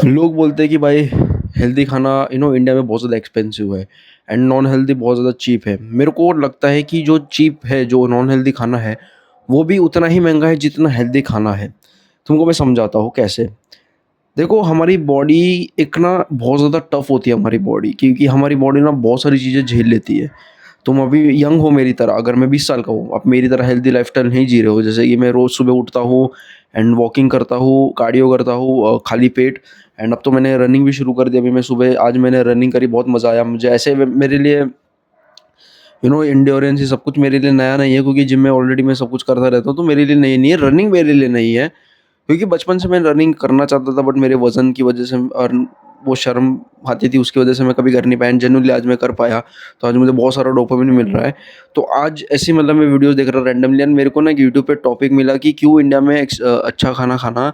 लोग बोलते हैं कि भाई हेल्दी खाना इंडिया में बहुत ज़्यादा एक्सपेंसिव है एंड नॉन हेल्दी बहुत ज़्यादा चीप है। मेरे को लगता है कि जो चीप है, जो नॉन हेल्दी खाना है, वो भी उतना ही महंगा है जितना हेल्दी खाना है। तुमको मैं समझाता हूँ कैसे। देखो, हमारी बॉडी एक ना बहुत ज़्यादा टफ होती है हमारी बॉडी, क्योंकि हमारी बॉडी ना बहुत सारी चीज़ें झेल लेती है। तुम अभी यंग हो मेरी तरह, अगर मैं 20 साल का हूँ, आप मेरी तरह हेल्दी लाइफ़स्टाइल नहीं जी रहे हो। जैसे कि मैं रोज़ सुबह उठता हूँ एंड वॉकिंग करता हूँ, कार्डियो करता हूँ खाली पेट। एंड अब तो मैंने रनिंग भी शुरू कर दी। अभी मैं सुबह आज मैंने रनिंग करी, बहुत मज़ा आया मुझे। ऐसे में मेरे लिए एंड्योरेंस ये सब कुछ मेरे लिए नया नहीं है, क्योंकि जिम में ऑलरेडी मैं सब कुछ करता रहता हूँ, तो मेरे लिए नई नहीं है। रनिंग मेरे लिए नहीं है, क्योंकि बचपन से मैं रनिंग करना चाहता था, बट मेरे वज़न की वज़ह से और वो शर्म आती थी, उसकी वज़ह से मैं कभी कर नहीं पाया। जेन्युइनली आज मैं कर पाया, तो आज मुझे बहुत सारा डोपामिन मिल रहा है। तो आज ऐसे मतलब मैं वीडियोज़ देख रहा रैंडमली एंड मेरे को ना यूट्यूब पे टॉपिक मिला कि क्यों इंडिया में अच्छा खाना खाना,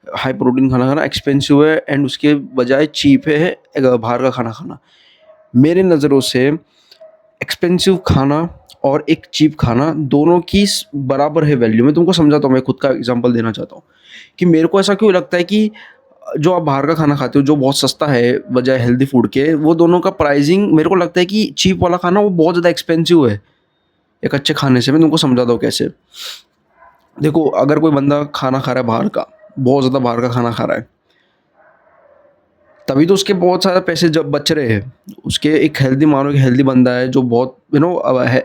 हाई प्रोटीन खाना खाना एक्सपेंसिव है एंड उसके बजाय चीप है बाहर का खाना खाना। मेरे नज़रों से एक्सपेंसिव खाना और एक चीप खाना दोनों की बराबर है वैल्यू। मैं तुमको समझाता हूँ, मैं खुद का एग्जांपल देना चाहता हूँ कि मेरे को ऐसा क्यों लगता है कि जो आप बाहर का खाना खाते हो जो बहुत सस्ता है बजाय हेल्दी फूड के, वो दोनों का प्राइसिंग मेरे को लगता है कि चीप वाला खाना वो बहुत ज़्यादा एक्सपेंसिव है एक अच्छे खाने से। मैं तुमको समझाता हूँ कैसे। देखो, अगर कोई बंदा खाना खा रहा है बाहर का, बहुत ज़्यादा बाहर का खाना खा रहा है, तभी तो उसके बहुत सारे पैसे जब बच रहे हैं। उसके एक हेल्दी, मानो कि हेल्दी बंदा है जो बहुत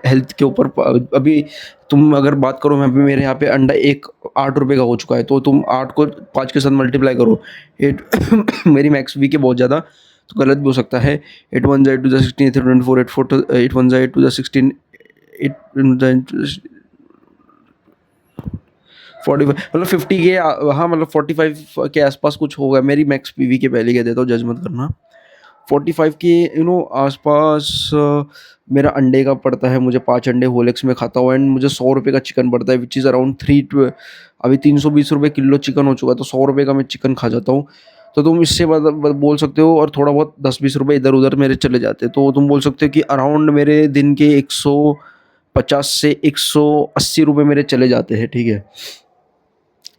हेल्थ के ऊपर अभी तुम अगर बात करो, मैं अभी मेरे यहाँ पे अंडा एक 8 रुपये का हो चुका है, तो तुम 8 को 5 के साथ मल्टीप्लाई करो। एट मेरी मैक्स वीक है बहुत ज़्यादा, तो गलत भी हो सकता है। 8 वन ज़ा 8 टू ज़ा 16, 8 24, 8 4 8 वन ज़ा 8 टू ज़ा 16, 8 45, मतलब 50 के हाँ, मतलब 45 के आसपास कुछ होगा। मेरी मैक्स पीवी के पहले कह देता हूँ, जज मत करना। 45 के आसपास मेरा अंडे का पड़ता है। मुझे 5 अंडे होलेक्स में खाता हूँ एंड मुझे 100 रुपये का चिकन पड़ता है, विच इज़ अराउंड अभी 320 रुपये किलो चिकन हो चुका है, तो 100 रुपये का मैं चिकन खा जाता हूँ। तो तुम इससे बोल सकते हो, और थोड़ा बहुत 10-20 रुपये इधर उधर मेरे चले जाते हैं, तो तुम बोल सकते हो कि अराउंड मेरे दिन के 150 से 180 रुपये मेरे चले जाते हैं, ठीक है।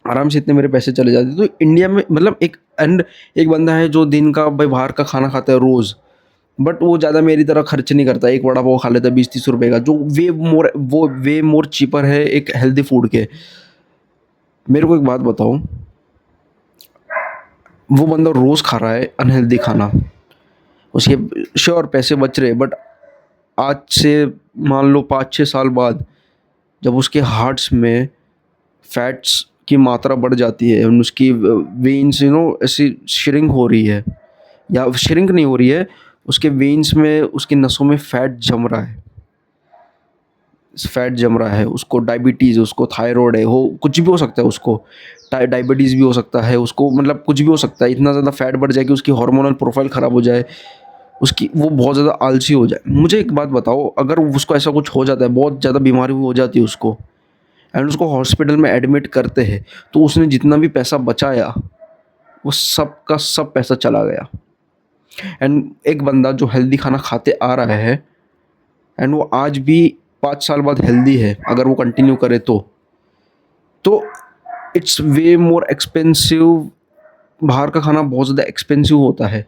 आराम से इतने मेरे पैसे चले जाते हैं। तो इंडिया में मतलब एक बंदा है जो दिन का भाई बाहर का खाना खाता है रोज़, बट वो ज़्यादा मेरी तरह खर्च नहीं करता। एक वड़ा पाव खा लेता है 20-30 रुपये का, जो वे मोर चीपर है एक हेल्दी फूड के। मेरे को एक बात बताओ, वो बंदा रोज़ खा रहा है अनहेल्दी खाना, उसके श्योर पैसे बच रहे, बट आज से मान लो 5-6 साल बाद जब उसके हार्ट्स में फैट्स की मात्रा बढ़ जाती है, उसकी वेन्स ऐसी श्रिंक हो रही है, या श्रिंक नहीं हो रही है, उसके वेन्स में, उसकी नसों में फैट जम रहा है, उसको डायबिटीज़, उसको थायराइड है, हो कुछ भी हो सकता है, उसको डायबिटीज़ भी हो सकता है, उसको मतलब कुछ भी हो सकता है। इतना ज़्यादा फैट बढ़ जाए कि उसकी हार्मोनल प्रोफाइल ख़राब हो जाए, उसकी वो बहुत ज़्यादा आलसी हो जाए। मुझे एक बात बताओ, अगर उसको ऐसा कुछ हो जाता है, बहुत ज़्यादा बीमारी हो जाती है उसको, एंड उसको हॉस्पिटल में एडमिट करते हैं, तो उसने जितना भी पैसा बचाया वो सब का सब पैसा चला गया। एंड एक बंदा जो हेल्दी खाना खाते आ रहा है एंड वो आज भी 5 साल बाद हेल्दी है, अगर वो कंटिन्यू करे तो इट्स वे मोर एक्सपेंसिव। बाहर का खाना बहुत ज़्यादा एक्सपेंसिव होता है,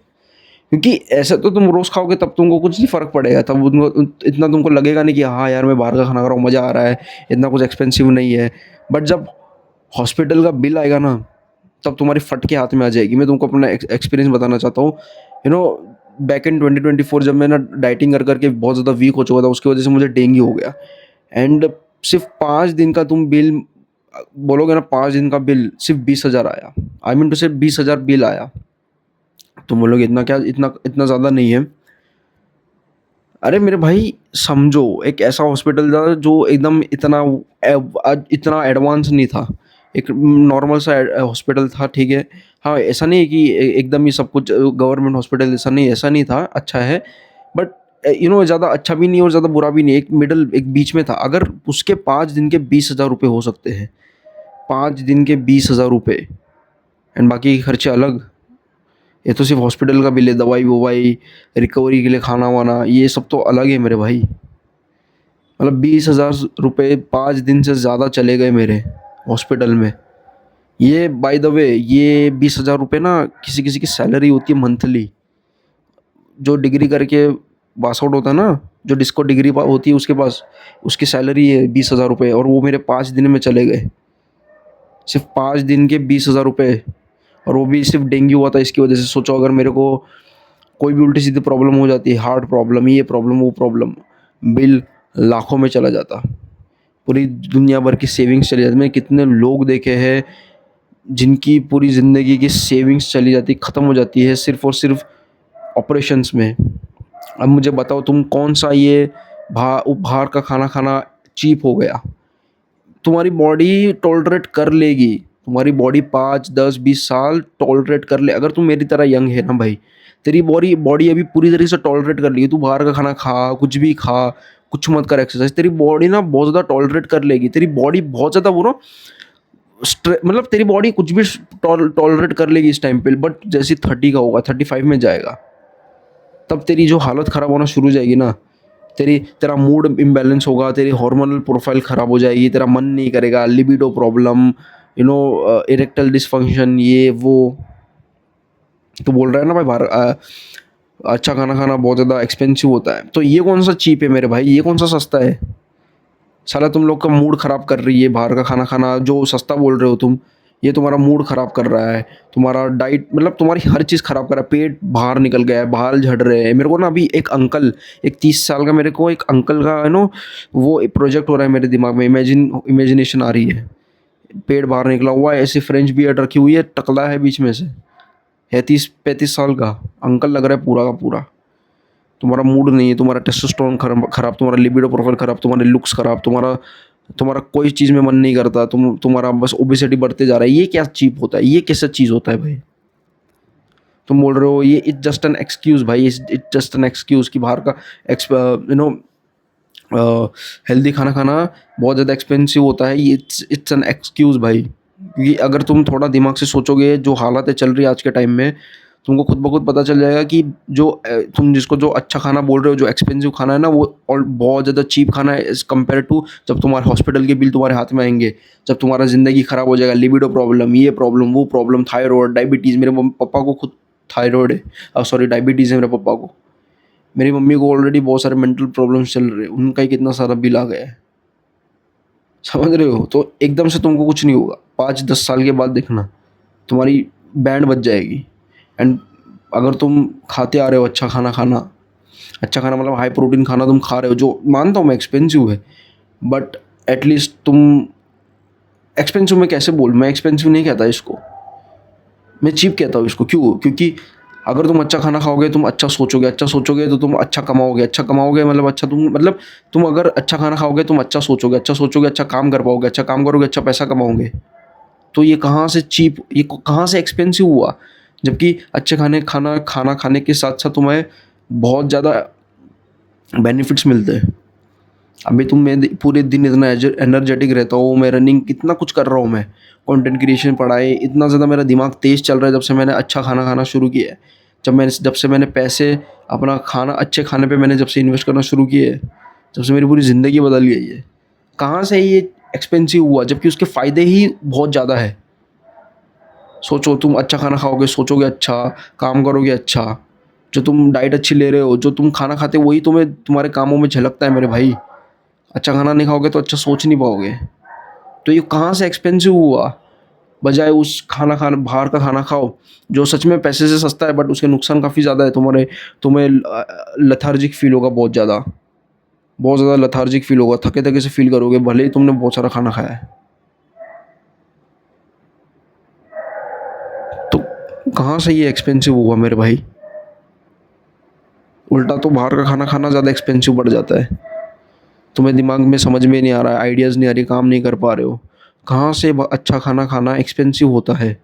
क्योंकि ऐसे तो तुम रोज़ खाओगे तब तुमको कुछ नहीं फ़र्क पड़ेगा, तब इतना तुमको लगेगा नहीं कि हाँ यार मैं बाहर का खाना खा रहा हूँ, मज़ा आ रहा है, इतना कुछ एक्सपेंसिव नहीं है। बट जब हॉस्पिटल का बिल आएगा ना, तब तुम्हारी फट के हाथ में आ जाएगी। मैं तुमको अपना एक्सपीरियंस बताना चाहता हूँ। यू नो बैक इन 2024 जब मैं ना डाइटिंग कर करके बहुत ज़्यादा वीक हो चुका था, उसकी वजह से मुझे डेंगू हो गया। एंड सिर्फ 5 दिन का तुम बिल बोलोगे ना, 5 दिन का बिल सिर्फ 20,000 आया। आई मीन टू से 20,000 बिल आया। तुम बोलोगे इतना क्या, इतना इतना ज़्यादा नहीं है। अरे मेरे भाई, समझो एक ऐसा हॉस्पिटल था जो एकदम इतना एडवांस नहीं था, एक नॉर्मल सा हॉस्पिटल था, ठीक है। हाँ, ऐसा नहीं है कि एकदम ही सब कुछ गवर्नमेंट हॉस्पिटल ऐसा नहीं था, अच्छा है। बट ज़्यादा अच्छा भी नहीं और ज़्यादा बुरा भी नहीं, एक बीच में था। अगर उसके 5 दिन के 20,000 रुपये हो सकते हैं, 5 दिन के 20,000 रुपये, एंड बाकी के खर्चे अलग। ये तो सिर्फ हॉस्पिटल का बिल है, दवाई ववाई, रिकवरी के लिए खाना वाना, ये सब तो अलग है मेरे भाई। मतलब 20,000 रुपये 5 दिन से ज़्यादा चले गए मेरे हॉस्पिटल में। ये बाय द वे ये 20,000 रुपये ना किसी किसी की सैलरी होती है मंथली। जो डिग्री करके पास आउट होता है ना, जो जिसको डिग्री होती है उसके पास, उसकी सैलरी है 20,000 रुपये, और वो मेरे 5 दिन में चले गए। सिर्फ 5 दिन के 20,000 रुपये, और वो भी सिर्फ डेंगू हुआ था इसकी वजह से। सोचो अगर मेरे को कोई भी उल्टी सीधी प्रॉब्लम हो जाती, हार्ट प्रॉब्लम, ये प्रॉब्लम, वो प्रॉब्लम, बिल लाखों में चला जाता। पूरी दुनिया भर की सेविंग्स चली जाती। मैंने कितने लोग देखे हैं जिनकी पूरी ज़िंदगी की सेविंग्स चली जाती, ख़त्म हो जाती है सिर्फ़ और सिर्फ ऑपरेशंस में। अब मुझे बताओ तुम कौन सा ये बाहर का खाना खाना चीप हो गया। तुम्हारी बॉडी टॉलरेट कर लेगी, तुम्हारी बॉडी 5, 10, 20 साल टॉलरेट कर ले। अगर तुम मेरी तरह यंग है ना भाई, तेरी बॉडी बॉडी अभी पूरी तरीके से टॉलरेट कर लेगी। तू बाहर का खाना खा, कुछ भी खा, कुछ मत कर एक्सरसाइज, तेरी बॉडी ना बहुत ज़्यादा टॉलरेट कर लेगी। तेरी बॉडी बहुत ज़्यादा वो ना मतलब तेरी बॉडी कुछ भी टॉलरेट कर लेगी इस टाइम पे, बट जैसे 30 का होगा, 35 में जाएगा, तब तेरी जो हालत ख़राब होना शुरू हो जाएगी ना। तेरा मूड इम्बैलेंस होगा, तेरी हार्मोनल प्रोफाइल ख़राब हो जाएगी, तेरा मन नहीं करेगा, लिबिडो प्रॉब्लम, इरेक्टल डिसफंक्शन, ये वो। तो बोल रहा है ना भाई बाहर अच्छा खाना खाना बहुत ज़्यादा एक्सपेंसिव होता है। तो ये कौन सा चीप है मेरे भाई, ये कौन सा सस्ता है। साला तुम लोग का मूड ख़राब कर रही है बाहर का खाना खाना, जो सस्ता बोल रहे हो तुम, ये तुम्हारा मूड ख़राब कर रहा है, तुम्हारा डाइट मतलब तुम्हारी हर चीज़ ख़राब कर रहा है। पेट बाहर निकल गया है, बाल झड़ रहे हैं। मेरे को ना अभी एक अंकल, एक 30 साल का, मेरे को एक अंकल का वो एक प्रोजेक्ट हो रहा है मेरे दिमाग में, इमेजिनेशन आ रही है। पेट बाहर निकला हुआ है, ऐसी फ्रेंच बियर्ड रखी हुई है, टकला है बीच में से, है 30-35 साल का अंकल लग रहा है पूरा का पूरा। तुम्हारा मूड नहीं है, तुम्हारा टेस्टोस्टेरोन खराब, तुम्हारा लिबिडो प्रोफाइल खराब, तुम्हारे लुक्स खराब, तुम्हारा तुम्हारा कोई चीज़ में मन नहीं करता, तुम्हारा बस ओबेसिटी बढ़ते जा रहा है। ये क्या चीप होता है, ये कैसा चीज़ होता है भाई। तुम बोल रहे हो ये इट्स जस्ट एन एक्सक्यूज़ भाई, इट्स जस्ट एन एक्सक्यूज़ कि बाहर का हेल्दी खाना खाना बहुत ज़्यादा एक्सपेंसिव होता है। ये इट्स एन एक्सक्यूज़ भाई। क्योंकि अगर तुम थोड़ा दिमाग से सोचोगे, जो हालतें चल रही है आज के टाइम में, तुमको खुद ब खुद पता चल जाएगा कि तुम जिसको जो अच्छा खाना बोल रहे हो, जो एक्सपेंसिव खाना है ना, वो और बहुत ज़्यादा चीप खाना है एज़ कम्पेयर टू जब तुम्हारे हॉस्पिटल के बिल तुम्हारे हाथ में आएँगे, जब तुम्हारा ज़िंदगी ख़राब हो जाएगा, लिबिडो प्रॉब्लम, ये प्रॉब्लम, वो प्रॉब्लम, थायरॉइड, डायबिटीज़। मेरे पापा को खुद थायरॉइड है, सॉरी डायबिटीज़ है मेरे पापा को। मेरी मम्मी को ऑलरेडी बहुत सारे मेंटल प्रॉब्लम्स चल रहे हैं, उनका ही कितना सारा बिल आ गया है, समझ रहे हो। तो एकदम से तुमको कुछ नहीं होगा, 5-10 साल के बाद देखना तुम्हारी बैंड बज जाएगी। एंड अगर तुम खाते आ रहे हो अच्छा खाना खाना, अच्छा खाना मतलब हाई प्रोटीन खाना तुम खा रहे हो, जो मानता हूँ मैं एक्सपेंसिव है, बट एटलीस्ट तुम एक्सपेंसिव में कैसे बोल, मैं एक्सपेंसिव नहीं कहता इसको, मैं चीप कहता हूँ इसको। क्यों? क्योंकि अगर तुम अच्छा खाना खाओगे, तुम अच्छा सोचोगे, अच्छा सोचोगे तो तुम अच्छा कमाओगे, अच्छा कमाओगे मतलब अच्छा तुम अगर अच्छा खाना खाओगे, तुम अच्छा सोचोगे, अच्छा सोचोगे, अच्छा काम कर पाओगे, अच्छा काम करोगे, अच्छा पैसा कमाओगे। तो ये कहाँ से चीप, ये कहाँ से एक्सपेंसिव हुआ। जबकि अच्छे खाना खाने के साथ साथ तुम्हें बहुत ज़्यादा बेनिफिट्स मिलते हैं। अभी मैं पूरे दिन इतना एनर्जेटिक रहता हूँ, मैं रनिंग कितना कुछ कर रहा हूँ, मैं कंटेंट क्रिएशन, पढ़ाई, इतना ज़्यादा मेरा दिमाग तेज़ चल रहा है जब से मैंने अच्छा खाना खाना शुरू किया है। जब से मैंने पैसे अपना खाना अच्छे खाने पे मैंने जब से इन्वेस्ट करना शुरू किए है, जब से मेरी पूरी ज़िंदगी बदल गई है। कहाँ से ये एक्सपेंसिव हुआ, जबकि उसके फ़ायदे ही बहुत ज़्यादा है। सोचो तुम अच्छा खाना खाओगे, सोचोगे अच्छा, काम करोगे अच्छा, जो तुम डाइट अच्छी ले रहे हो, जो तुम खाना खाते हो वही तुम्हें तुम्हारे कामों में झलकता है मेरे भाई। अच्छा खाना नहीं खाओगे तो अच्छा सोच नहीं पाओगे। तो ये कहाँ से एक्सपेंसिव हुआ, बजाय उस बाहर का खाना खाओ जो सच में पैसे से सस्ता है, बट उसके नुकसान काफ़ी ज़्यादा है। तुम्हें लेथार्जिक फील होगा, बहुत ज़्यादा लेथार्जिक फील होगा, थके थके से फील करोगे भले ही तुमने बहुत सारा खाना खाया है। तो कहाँ से ये एक्सपेंसिव हुआ मेरे भाई। उल्टा तो बाहर का खाना खाना ज़्यादा एक्सपेंसिव बढ़ जाता है। तुम्हें दिमाग में समझ में नहीं आ रहा है, आइडियाज़ नहीं आ रही, काम नहीं कर पा रहे हो। कहाँ से अच्छा खाना खाना एक्सपेंसिव होता है।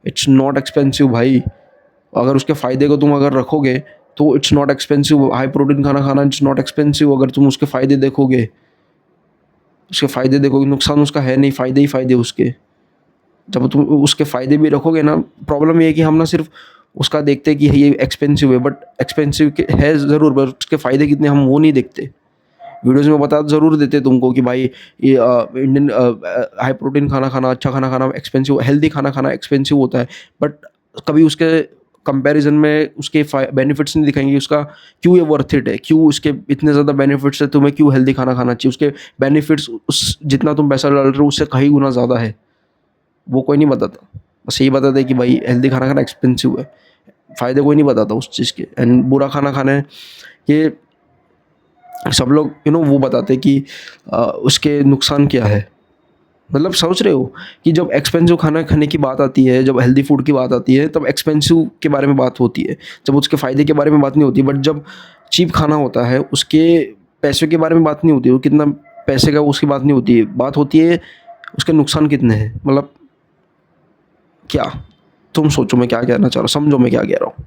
इट्स नॉट एक्सपेंसिव भाई। अगर उसके फ़ायदे को तुम अगर रखोगे तो it's not expensive. High protein खाना खाना इट्स नॉट एक्सपेंसिव। अगर तुम उसके फ़ायदे देखोगे, नुकसान उसका है नहीं, फ़ायदे ही फ़ायदे उसके। जब तुम उसके फ़ायदे भी रखोगे ना, प्रॉब्लम ये है कि हम ना सिर्फ उसका देखते हैं कि ये एक्सपेंसिव है, बट एक्सपेंसिव है ज़रूर, बट उसके फ़ायदे कितने हम वो नहीं देखते। वीडियोज़ में बता ज़रूर देते तुमको कि भाई ये इंडियन हाई प्रोटीन खाना खाना, अच्छा खाना खाना एक्सपेंसिव, हेल्दी खाना खाना एक्सपेंसिव होता है। बट कभी उसके कंपैरिज़न में उसके बेनिफिट्स नहीं दिखाएँगे, उसका क्यों ये वर्थ इट है, क्यों उसके इतने ज़्यादा बेनिफिट्स है, तुम्हें क्यों हेल्दी खाना खाना चाहिए, उसके बेनिफिट्स उस जितना तुम पैसा डाल रहे हो उससे कहीं गुना ज़्यादा है, वो कोई नहीं बताता। बस यही बताते हैं कि भाई हेल्दी खाना खाना एक्सपेंसिव है, फ़ायदे कोई नहीं बताता उस चीज़ के। एंड बुरा खाना खाना है, ये सब लोग वो बताते हैं कि उसके नुकसान क्या है। मतलब समझ रहे हो कि जब एक्सपेंसिव खाना खाने की बात आती है, जब हेल्दी फूड की बात आती है, तब एक्सपेंसिव के बारे में बात होती है, जब उसके फ़ायदे के बारे में बात नहीं होती। बट जब चीप खाना होता है, उसके पैसों के बारे में बात नहीं होती, वो कितना पैसे का उसकी बात नहीं होती है, बात होती है उसके नुकसान कितने हैं। मतलब क्या, तुम सोचो मैं क्या कहना चाह रहा हूँ, समझो मैं क्या कह रहा हूँ।